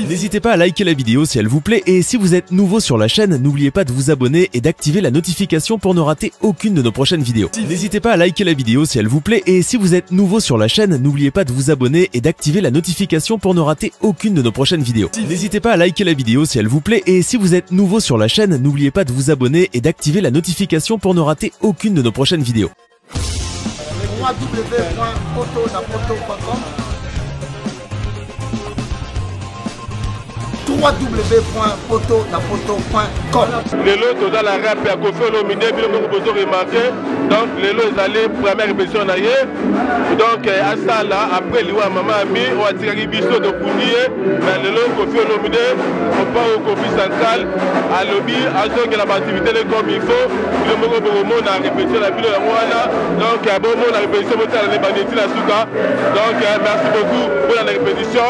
N'hésitez pas à liker la vidéo si elle vous plaît et si vous êtes nouveau sur la chaîne, n'oubliez pas de vous abonner et d'activer la notification pour ne rater aucune de nos prochaines vidéos. N'hésitez pas à liker la vidéo si elle vous plaît et si vous êtes nouveau sur la chaîne, n'oubliez pas de vous abonner et d'activer la notification pour ne rater aucune de nos prochaines vidéos. N'hésitez pas à liker la vidéo si elle vous plaît et si vous êtes nouveau sur la chaîne, n'oubliez pas de vous abonner et d'activer la notification pour ne rater aucune de nos prochaines vidéos. www.potonapoto.com. Lelo toza la rap ya Koffi Olomide biloko bozo remarqué. Donc lelo ezali première répétition na ye. Donc asala après liwa mama ami o atikaki biso to kundiye. Mais lelo Koffi Olomide opa au Koffi Central alobi azongela ba activité comme il faut. Biloko bomo na répétition la bilo ya wana. Donc bomo na répétition botala ne banditi la suka. Donc merci beaucoup pour la répétition.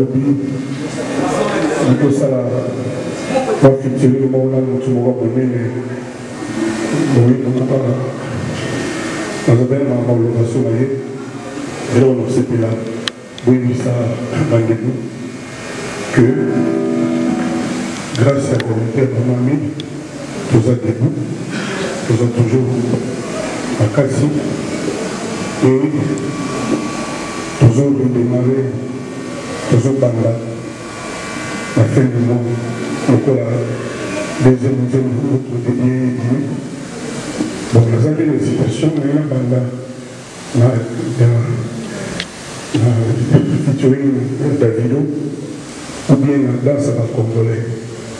lobby, il faut ça là, pour futur, le monde là, tu m'auras donné, oui, on n'a pas là. On avait ma valorisation là, et là on a accepté là, oui, ça, malgré nous, que grâce à la volonté de ma mamie, nous sommes debout, nous sommes toujours à Kassi, et toujours redémarrer, toujours par là, la fin du monde, donc la deuxième autre début. Bon, nous avons une situation, mais là, featuring Davido, ou bien la danse à la congolais,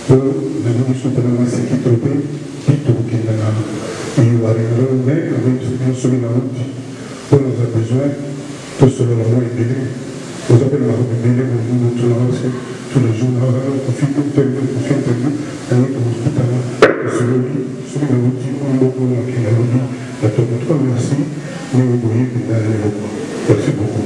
pour le ministre de la sécurité, Pito Kindana, et il va arriver, mais avec une semaine à l'autre, on nous a besoin, tout cela là, est béni. Vous avez la béni, nous tous les jours, on fait interview, et on se dit, merci, mais vous voyez que merci beaucoup.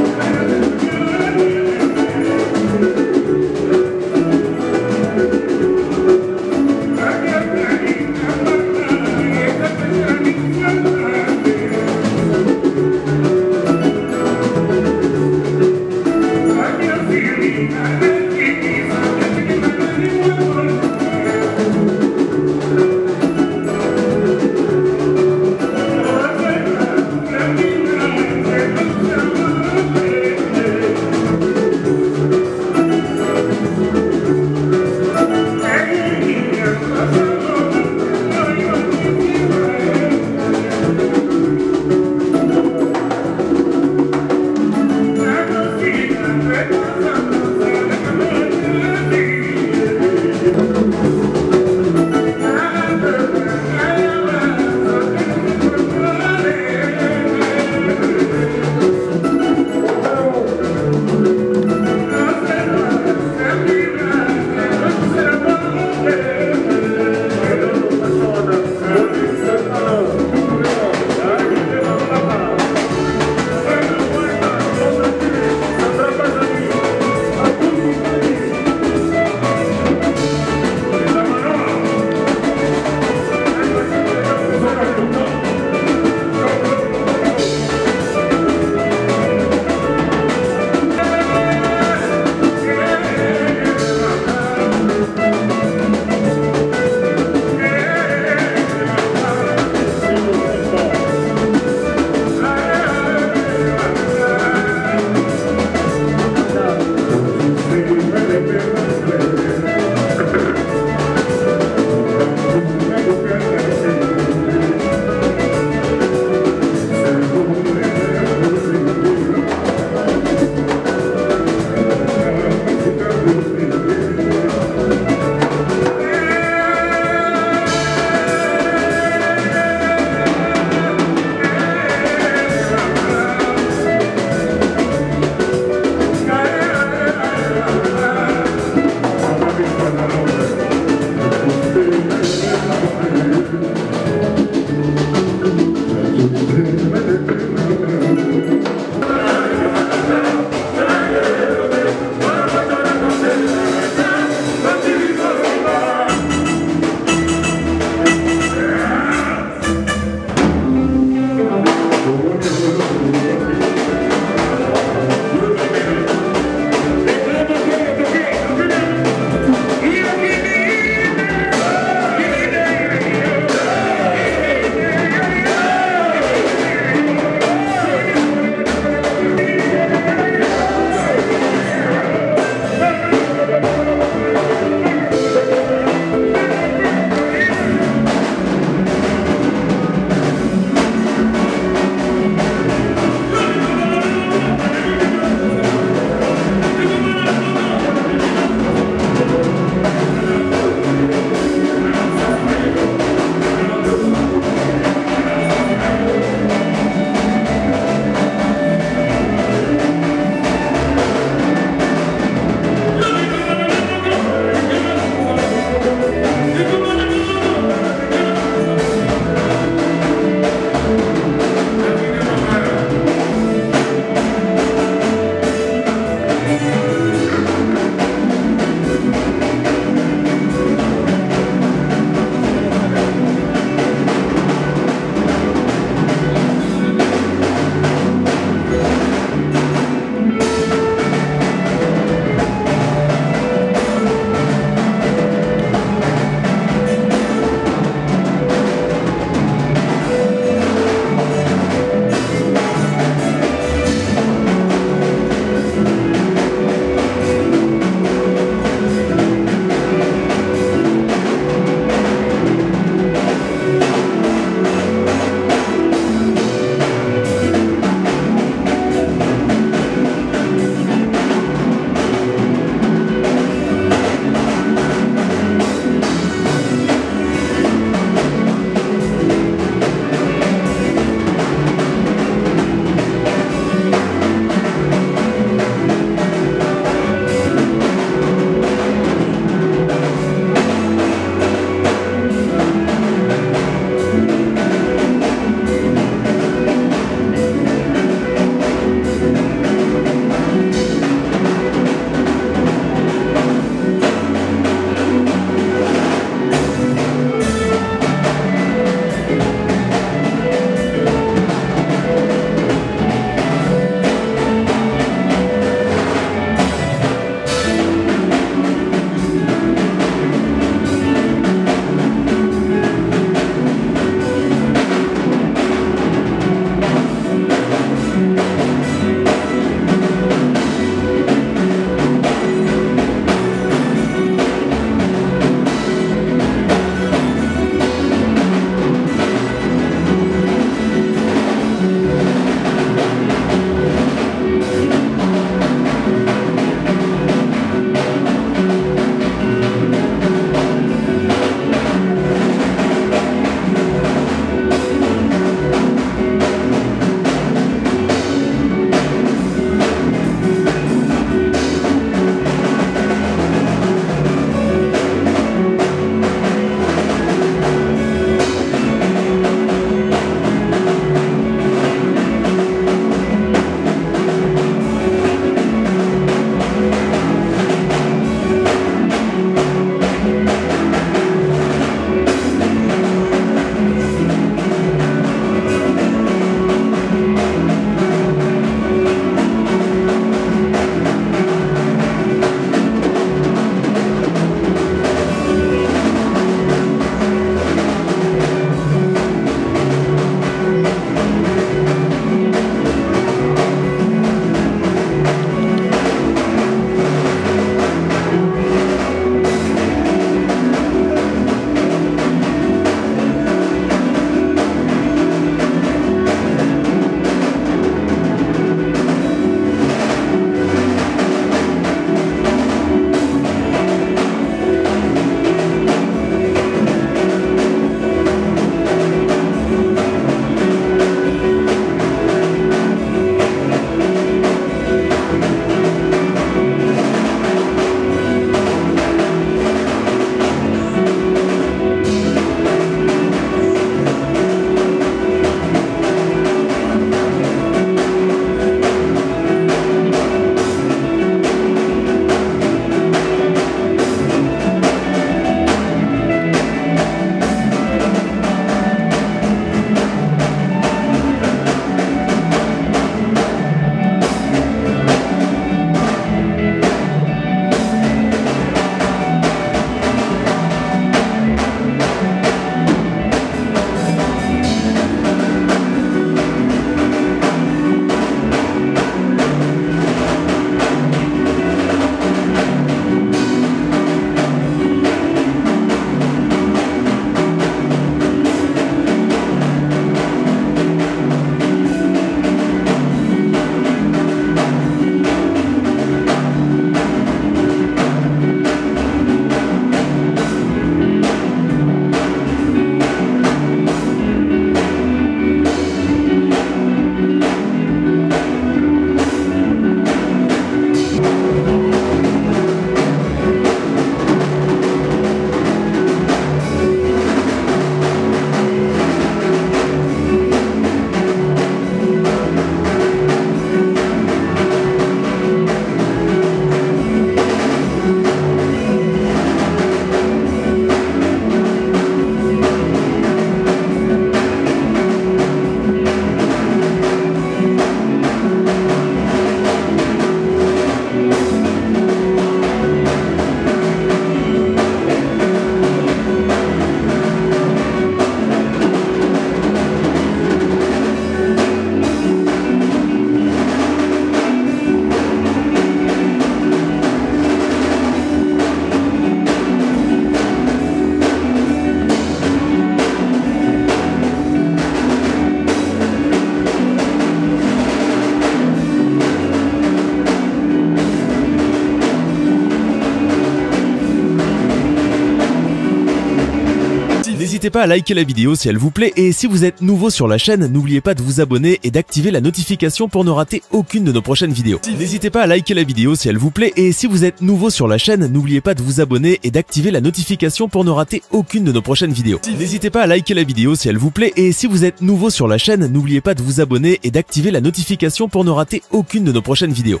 N'hésitez pas à liker la vidéo si elle vous plaît et si vous êtes nouveau sur la chaîne, n'oubliez pas de vous abonner et d'activer la notification pour ne rater aucune de nos prochaines vidéos. N'hésitez pas à liker la vidéo si elle vous plaît et si vous êtes nouveau sur la chaîne, n'oubliez pas de vous abonner et d'activer la notification pour ne rater aucune de nos prochaines vidéos. N'hésitez pas à liker la vidéo si elle vous plaît et si vous êtes nouveau sur la chaîne, n'oubliez pas de vous abonner et d'activer la notification pour ne rater aucune de nos prochaines vidéos.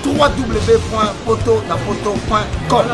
www.potonapoto.com